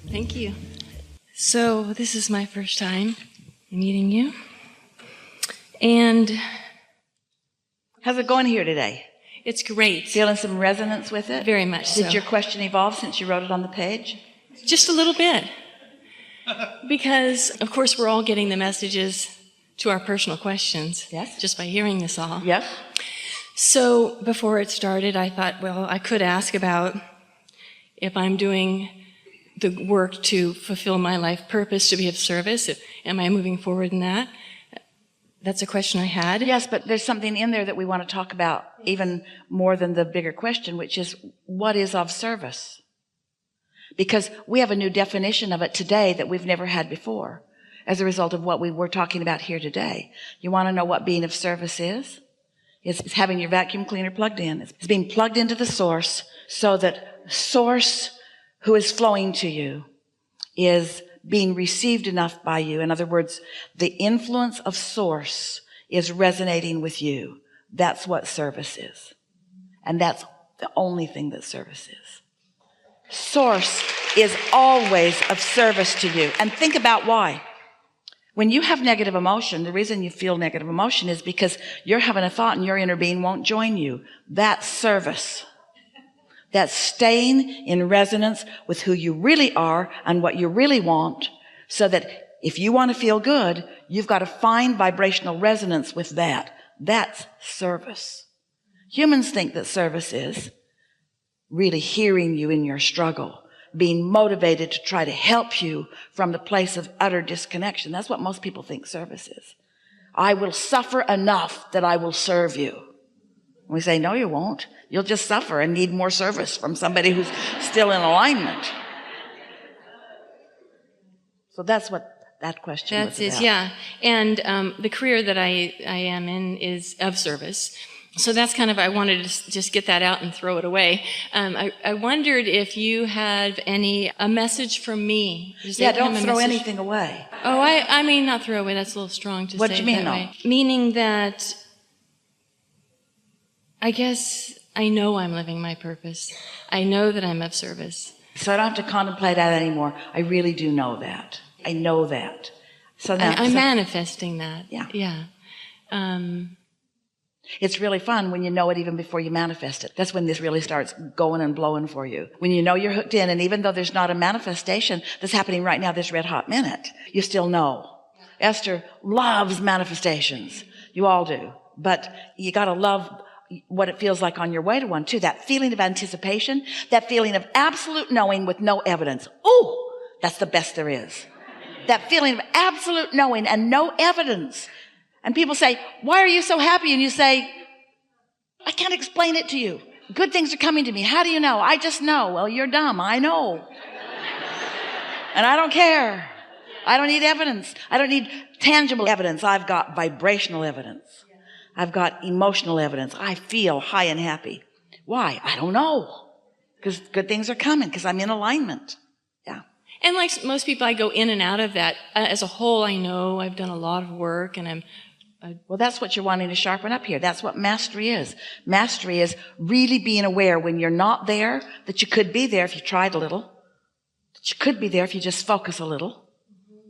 Thank you. So this is my first time meeting you. And how's it going here today? It's great. Feeling some resonance with it? Very much so. Did your question evolve since you wrote it on the page? Just a little bit. Because, of course, we're all getting the messages to our personal questions. Yes. Just by hearing this all. Yes. So before it started, I thought, well, I could ask about if I'm doing the work to fulfill my life purpose, to be of service. Am I moving forward in that? That's a question I had. Yes, but there's something in there that we want to talk about even more than the bigger question, which is, what is of service? Because we have a new definition of it today that we've never had before as a result of what we were talking about here today. You want to know what being of service is? It's having your vacuum cleaner plugged in. It's being plugged into the source so that source who is flowing to you is being received enough by you. In other words, the influence of source is resonating with you. That's what service is. And that's the only thing that service is. Source is always of service to you. And think about why. When you have negative emotion, the reason you feel negative emotion is because you're having a thought and your inner being won't join you. That's service. That's staying in resonance with who you really are and what you really want, so that if you want to feel good, you've got to find vibrational resonance with that. That's service. Humans think that service is really hearing you in your struggle, being motivated to try to help you from the place of utter disconnection. That's what most people think service is. I will suffer enough that I will serve you. We say, no, you won't. You'll just suffer and need more service from somebody who's still in alignment. So that's what that question was about. Yeah. And the career that I am in is of service. So that's kind of, I wanted to just get that out and throw it away. I wondered if you had a message from me. Don't throw anything away. Oh, I mean, not throw away. That's a little strong to say. What do you mean, that way. Meaning that I guess I know I'm living my purpose. I know that I'm of service. So I don't have to contemplate that anymore. I really do know that. I know that. So now, I'm manifesting that. Yeah. Yeah. It's really fun when you know it even before you manifest it. That's when this really starts going and blowing for you. When you know you're hooked in, and even though there's not a manifestation that's happening right now, this red hot minute, you still know. Esther loves manifestations. You all do. But you got to love what it feels like on your way to one too. That feeling of anticipation, that feeling of absolute knowing with no evidence. Oh, that's the best there is. That feeling of absolute knowing and no evidence. And people say, why are you so happy? And you say, I can't explain it to you. Good things are coming to me. How do you know? I just know. Well, you're dumb. I know. And I don't care. I don't need evidence. I don't need tangible evidence. I've got vibrational evidence. I've got emotional evidence. I feel high and happy. Why? I don't know. Because good things are coming, because I'm in alignment. Yeah. And like most people, I go in and out of that. As a whole, I know I've done a lot of work, and well, that's what you're wanting to sharpen up here. That's what mastery is. Mastery is really being aware when you're not there, that you could be there if you tried a little, that you could be there if you just focus a little,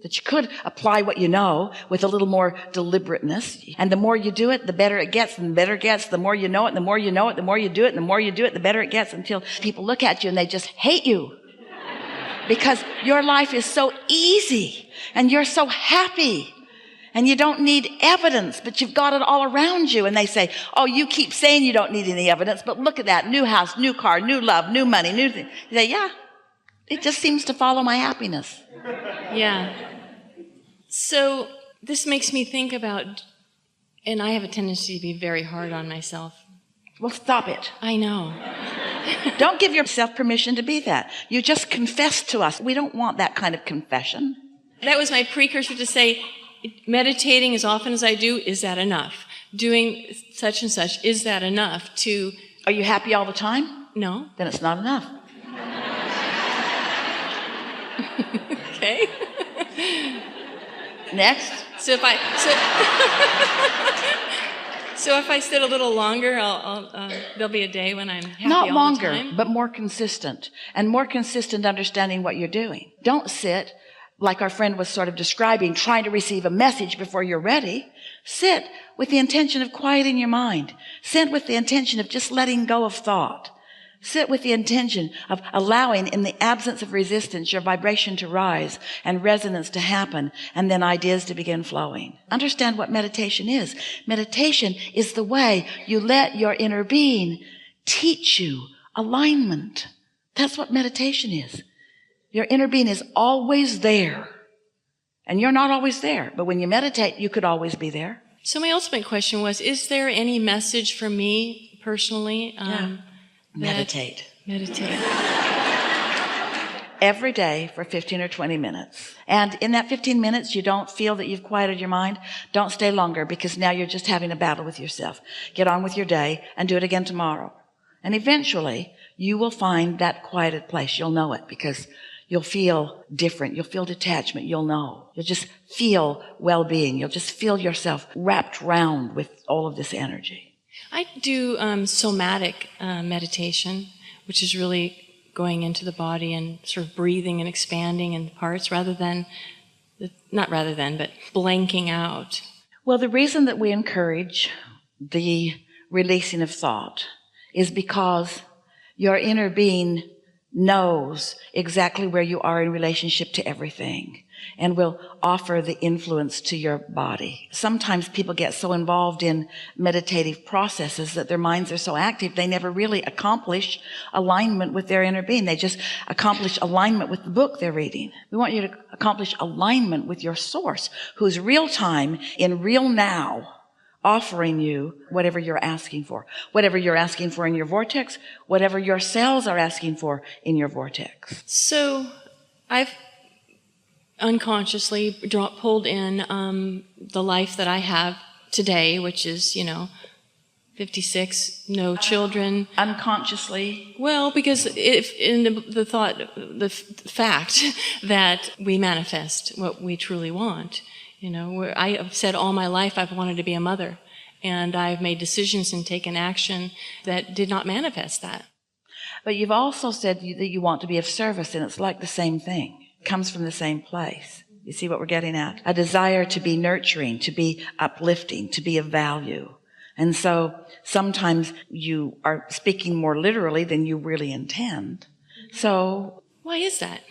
that you could apply what you know with a little more deliberateness. And the more you do it, the better it gets, and the better it gets. The more you know it, the more you know it, the more you do it, and the more you do it, the better it gets, until people look at you and they just hate you. Because your life is so easy and you're so happy. And you don't need evidence, but you've got it all around you. And they say, oh, you keep saying you don't need any evidence, but look at that. New house, new car, new love, new money, new thing. You say, yeah, it just seems to follow my happiness. Yeah. So this makes me think about, and I have a tendency to be very hard on myself. Well, stop it. I know. Don't give yourself permission to be that. You just confess to us. We don't want that kind of confession. That was my precursor to say, meditating as often as I do, is that enough? Doing such and such, is that enough to... Are you happy all the time? No. Then it's not enough. Okay. Next. So if I... So if I sit a little longer, there'll be a day when I'm happy Not all longer, the time. but more consistent, and more consistent understanding what you're doing. Don't sit like our friend was sort of describing, trying to receive a message before you're ready. Sit with the intention of quieting your mind. Sit with the intention of just letting go of thought. Sit with the intention of allowing, in the absence of resistance, your vibration to rise and resonance to happen, and then ideas to begin flowing. Understand what meditation is. Meditation is the way you let your inner being teach you alignment. That's what meditation is. Your inner being is always there. And you're not always there. But when you meditate, you could always be there. So my ultimate question was, is there any message for me personally? Meditate. Meditate. Every day for 15 or 20 minutes. And in that 15 minutes, you don't feel that you've quieted your mind. Don't stay longer, because now you're just having a battle with yourself. Get on with your day and do it again tomorrow. And eventually, you will find that quieted place. You'll know it, because you'll feel different. You'll feel detachment. You'll know. You'll just feel well-being. You'll just feel yourself wrapped round with all of this energy. I do somatic meditation, which is really going into the body and sort of breathing and expanding in parts but blanking out. Well, the reason that we encourage the releasing of thought is because your inner being knows exactly where you are in relationship to everything and will offer the influence to your body. Sometimes people get so involved in meditative processes that their minds are so active they never really accomplish alignment with their inner being. They just accomplish alignment with the book they're reading. We want you to accomplish alignment with your source, who's real time in real now, offering you whatever you're asking for. Whatever you're asking for in your vortex, whatever your cells are asking for in your vortex. So I've unconsciously pulled in the life that I have today, which is, 56, no children. Unconsciously? Well, because if in the fact that we manifest what we truly want. I have said all my life I've wanted to be a mother, and I've made decisions and taken action that did not manifest that. But you've also said that you want to be of service, and it's like the same thing. It comes from the same place. You see what we're getting at? A desire to be nurturing, to be uplifting, to be of value. And so sometimes you are speaking more literally than you really intend. So why is that?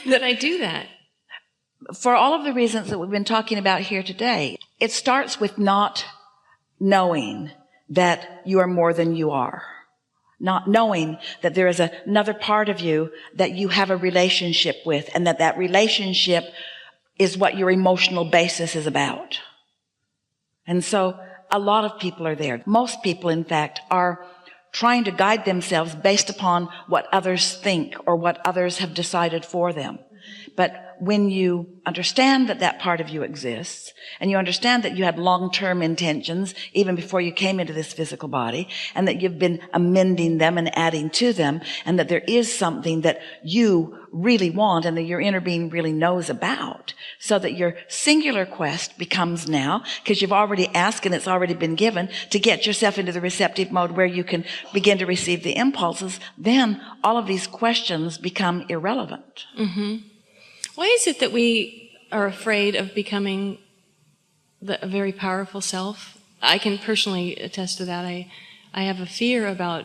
That I do that? For all of the reasons that we've been talking about here today, it starts with not knowing that you are more than you are. Not knowing that there is another part of you that you have a relationship with, and that relationship is what your emotional basis is about. And so a lot of people are there. Most people, in fact, are trying to guide themselves based upon what others think or what others have decided for them. But when you understand that that part of you exists, and you understand that you had long-term intentions even before you came into this physical body, and that you've been amending them and adding to them, and that there is something that you really want and that your inner being really knows about, so that your singular quest becomes now, because you've already asked and it's already been given, to get yourself into the receptive mode where you can begin to receive the impulses, then all of these questions become irrelevant. Mm-hmm. Why is it that we are afraid of becoming a very powerful self? I can personally attest to that. I have a fear about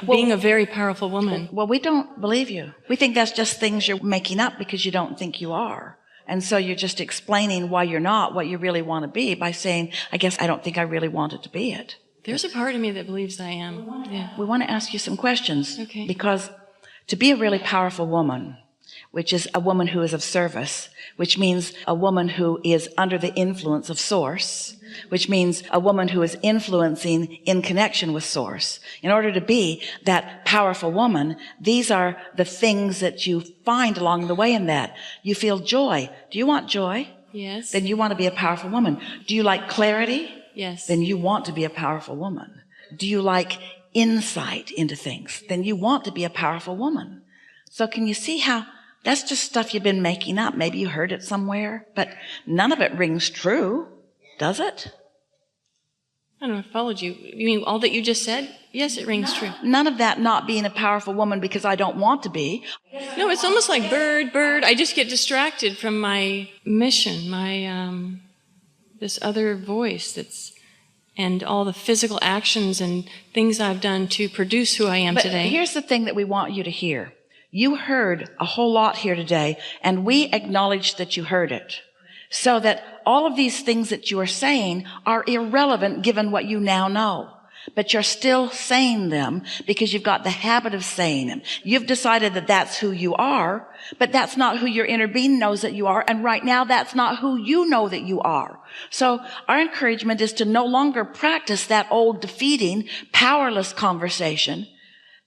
being a very powerful woman. Well, we don't believe you. We think that's just things you're making up because you don't think you are. And so you're just explaining why you're not what you really want to be by saying, I guess I don't think I really wanted to be it. There's a part of me that believes I am. Yeah. We want to ask you some questions. Okay. Because to be a really powerful woman, which is a woman who is of service, which means a woman who is under the influence of Source, which means a woman who is influencing in connection with Source. In order to be that powerful woman, these are the things that you find along the way in that. You feel joy. Do you want joy? Yes. Then you want to be a powerful woman. Do you like clarity? Yes. Then you want to be a powerful woman. Do you like insight into things? Then you want to be a powerful woman. So can you see how that's just stuff you've been making up? Maybe you heard it somewhere, but none of it rings true, does it? I don't know if I followed you. You mean all that you just said? Yes, it rings true. None of that not being a powerful woman because I don't want to be. No, it's almost like bird. I just get distracted from my mission, my this other voice and all the physical actions and things I've done to produce who I am today. But here's the thing that we want you to hear. You heard a whole lot here today, and we acknowledge that you heard it. So that all of these things that you are saying are irrelevant given what you now know. But you're still saying them because you've got the habit of saying them. You've decided that that's who you are, but that's not who your inner being knows that you are. And right now, that's not who you know that you are. So our encouragement is to no longer practice that old defeating, powerless conversation.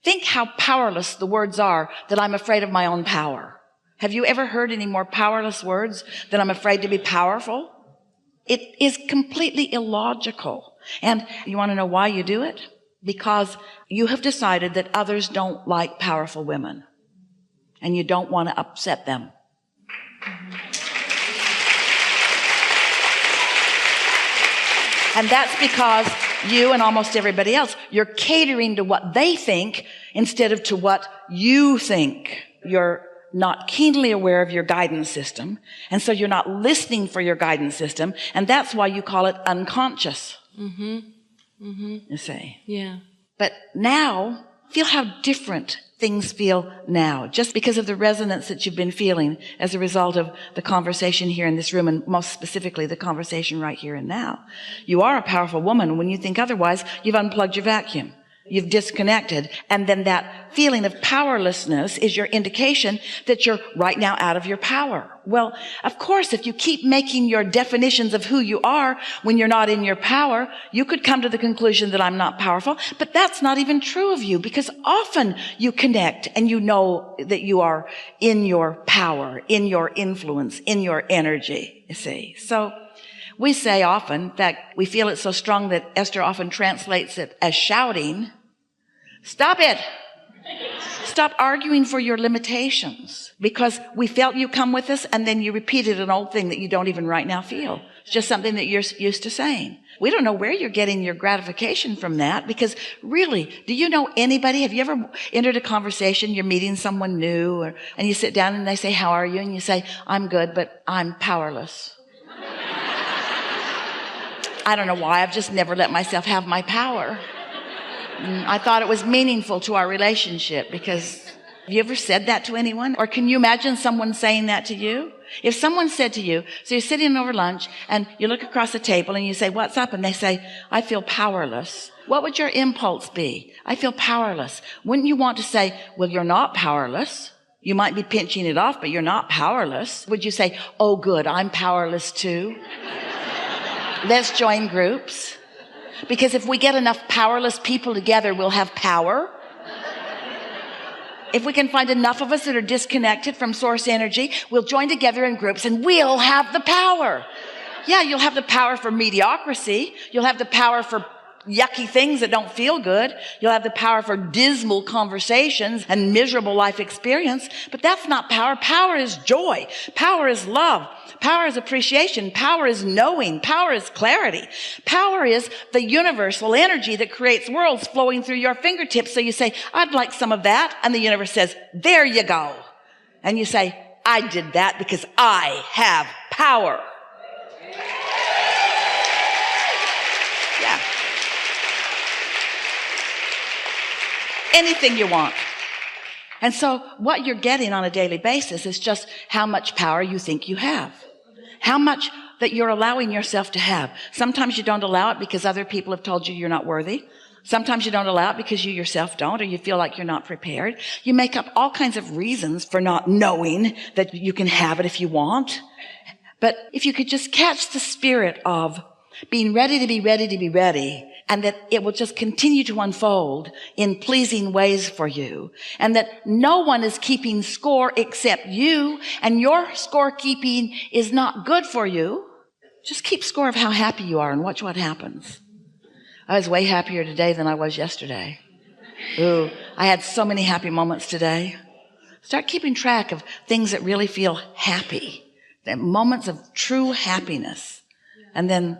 Think how powerless the words are that I'm afraid of my own power. Have you ever heard any more powerless words than I'm afraid to be powerful? It is completely illogical. And you want to know why you do it? Because you have decided that others don't like powerful women. And you don't want to upset them. And that's because you and almost everybody else, you're catering to what they think instead of to what you think. You're not keenly aware of your guidance system. And so you're not listening for your guidance system. And that's why you call it unconscious. You see. Yeah. But now, feel how different things feel now, just because of the resonance that you've been feeling as a result of the conversation here in this room, and most specifically the conversation right here and now. You are a powerful woman. When you think otherwise, you've unplugged your vacuum. You've disconnected. And then that feeling of powerlessness is your indication that you're right now out of your power. Well, of course, if you keep making your definitions of who you are when you're not in your power, you could come to the conclusion that I'm not powerful. But that's not even true of you, because often you connect and you know that you are in your power, in your influence, in your energy, you see. So we say often, in fact, we feel it so strong that Esther often translates it as shouting, "Stop it! Stop arguing for your limitations," because we felt you come with us and then you repeated an old thing that you don't even right now feel. It's just something that you're used to saying. We don't know where you're getting your gratification from that, because really, do you know anybody? Have you ever entered a conversation, you're meeting someone new, and you sit down and they say, "How are you?" And you say, "I'm good, but I'm powerless." I don't know why. I've just never let myself have my power. I thought it was meaningful to our relationship, because have you ever said that to anyone? Or can you imagine someone saying that to you? If someone said to you, so you're sitting over lunch and you look across the table and you say, "What's up?" And they say, "I feel powerless." What would your impulse be? "I feel powerless." Wouldn't you want to say, "Well, you're not powerless. You might be pinching it off, but you're not powerless"? Would you say, "Oh, good, I'm powerless too"? Let's join groups. Because if we get enough powerless people together, we'll have power. If we can find enough of us that are disconnected from source energy, we'll join together in groups and we'll have the power. Yeah, you'll have the power for mediocrity. You'll have the power for yucky things that don't feel good. You'll have the power for dismal conversations and miserable life experience. But that's not power. Power is joy. Power is love. Power is appreciation. Power is knowing. Power is clarity. Power is the universal energy that creates worlds flowing through your fingertips. So you say, "I'd like some of that." And the universe says, "There you go." And you say, "I did that because I have power." Yeah. Anything you want. And so what you're getting on a daily basis is just how much power you think you have. How much that you're allowing yourself to have. Sometimes you don't allow it because other people have told you you're not worthy. Sometimes you don't allow it because you yourself don't, or you feel like you're not prepared. You make up all kinds of reasons for not knowing that you can have it if you want. But if you could just catch the spirit of being ready to be ready to be ready, and that it will just continue to unfold in pleasing ways for you, and that no one is keeping score except you, and your scorekeeping is not good for you. Just keep score of how happy you are and watch what happens. I was way happier today than I was yesterday. Ooh, I had so many happy moments today. Start keeping track of things that really feel happy, the moments of true happiness, and then